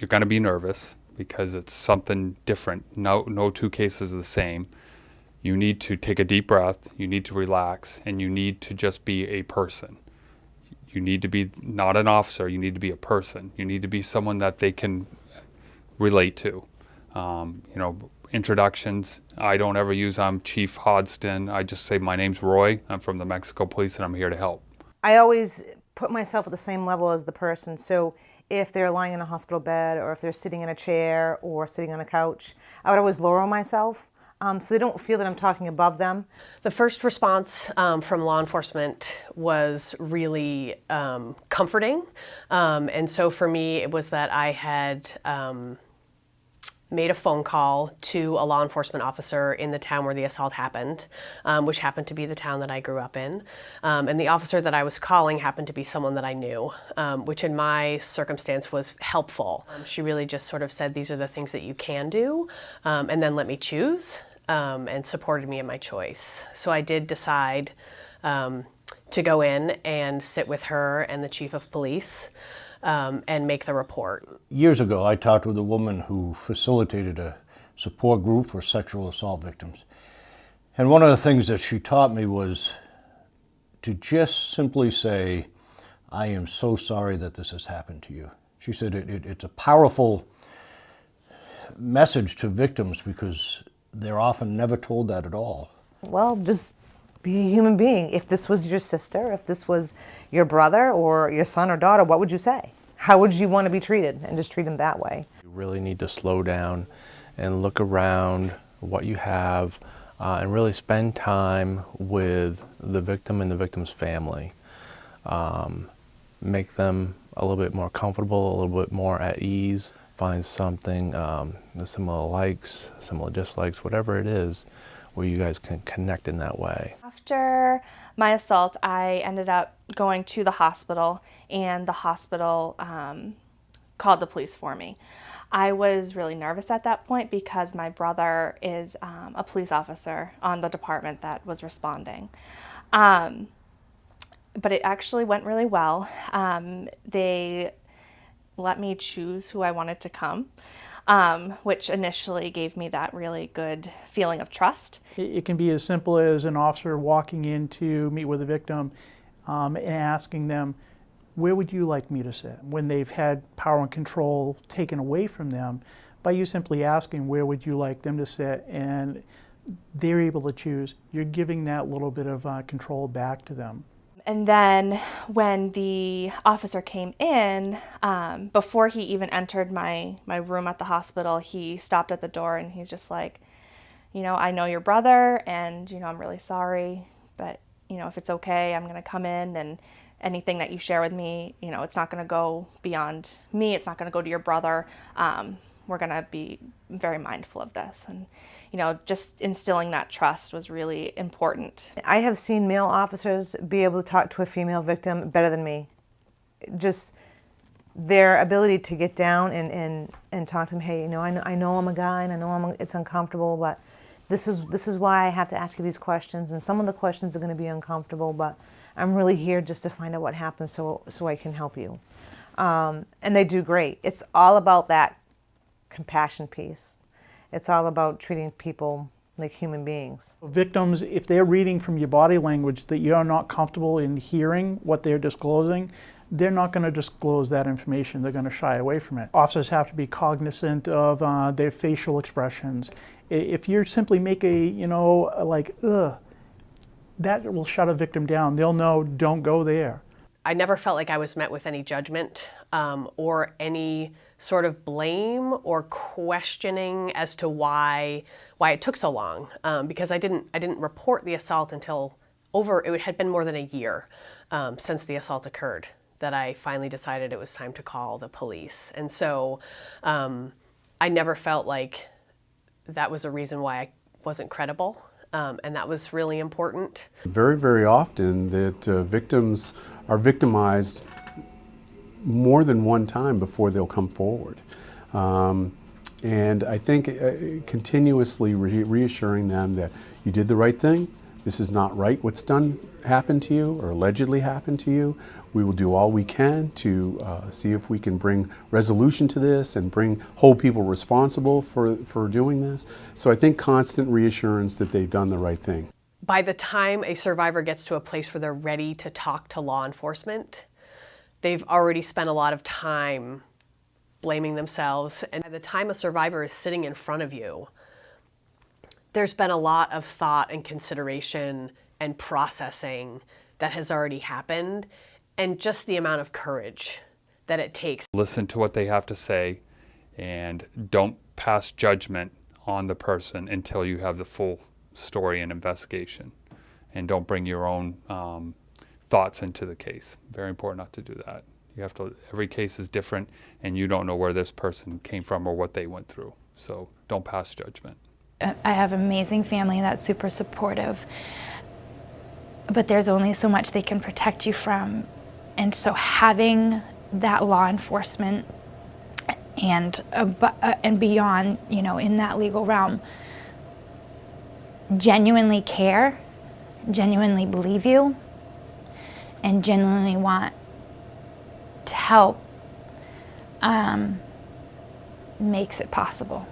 going to be nervous because it's something different. No two cases are the same. You need to take a deep breath, you need to relax, and you need to just be a person. You need to be not an officer, you need to be a person. You need to be someone that they can relate to. Introductions, I don't ever use I'm Chief Hodgson. I just say my name's Roy, I'm from the Mexico Police and I'm here to help. I always put myself at the same level as the person. So if they're lying in a hospital bed or if they're sitting in a chair or sitting on a couch, I would always lower myself so they don't feel that I'm talking above them. The first response from law enforcement was really comforting. And so for me, it was that I had made a phone call to a law enforcement officer in the town where the assault happened, which happened to be the town that I grew up in. And the officer that I was calling happened to be someone that I knew, which in my circumstance was helpful. She really just sort of said, these are the things that you can do, and then let me choose, and supported me in my choice. So I did decide to go in and sit with her and the chief of police and make the report. Years ago, I talked with a woman who facilitated a support group for sexual assault victims. And one of the things that she taught me was to just simply say, I am so sorry that this has happened to you. She said it's a powerful message to victims because they're often never told that at all. Well, just be a human being. If this was your sister, if this was your brother or your son or daughter, what would you say? How would you want to be treated? And just treat them that way. You really need to slow down and look around what you have and really spend time with the victim and the victim's family. Make them a little bit more comfortable, a little bit more at ease. Find something, similar likes, similar dislikes, whatever it is, where you guys can connect in that way. After my assault, I ended up going to the hospital, and the hospital called the police for me. I was really nervous at that point because my brother is a police officer on the department that was responding. But it actually went really well. They let me choose who I wanted to come. Which initially gave me that really good feeling of trust. It can be as simple as an officer walking in to meet with a victim and asking them, where would you like me to sit? When they've had power and control taken away from them, by you simply asking where would you like them to sit, and they're able to choose, you're giving that little bit of control back to them. And then when the officer came in, before he even entered my room at the hospital, he stopped at the door and he's just like, I know your brother and, I'm really sorry, but, if it's okay, I'm going to come in, and anything that you share with me, it's not going to go beyond me. It's not going to go to your brother. We're going to be very mindful of this. And, just instilling that trust was really important. I have seen male officers be able to talk to a female victim better than me. Just their ability to get down and talk to them, hey, I know I'm a guy and I know it's uncomfortable, but this is why I have to ask you these questions, and some of the questions are going to be uncomfortable, but I'm really here just to find out what happened so I can help you. And they do great. It's all about that compassion piece. It's all about treating people like human beings. Victims, if they're reading from your body language that you're not comfortable in hearing what they're disclosing, they're not going to disclose that information. They're going to shy away from it. Officers have to be cognizant of their facial expressions. If you simply make that will shut a victim down. They'll know, don't go there. I never felt like I was met with any judgment or any sort of blame or questioning as to why it took so long, because I didn't report the assault until it had been more than a year since the assault occurred that I finally decided it was time to call the police. And so I never felt like that was a reason why I wasn't credible, and that was really important. Very, very often that victims are victimized more than one time before they'll come forward. And I think continuously reassuring them that you did the right thing, this is not right what's happened to you or allegedly happened to you. We will do all we can to see if we can bring resolution to this and hold people responsible for doing this. So I think constant reassurance that they've done the right thing. By the time a survivor gets to a place where they're ready to talk to law enforcement, they've already spent a lot of time blaming themselves. And by the time a survivor is sitting in front of you, there's been a lot of thought and consideration and processing that has already happened, and just the amount of courage that it takes. Listen to what they have to say and don't pass judgment on the person until you have the full story and investigation. And don't bring your own thoughts into the case. Very important not to do that. You have to, every case is different and you don't know where this person came from or what they went through. So don't pass judgment. I have an amazing family that's super supportive, but there's only so much they can protect you from. And so having that law enforcement and beyond, you know, in that legal realm, genuinely care, genuinely believe you, and genuinely want to help makes it possible.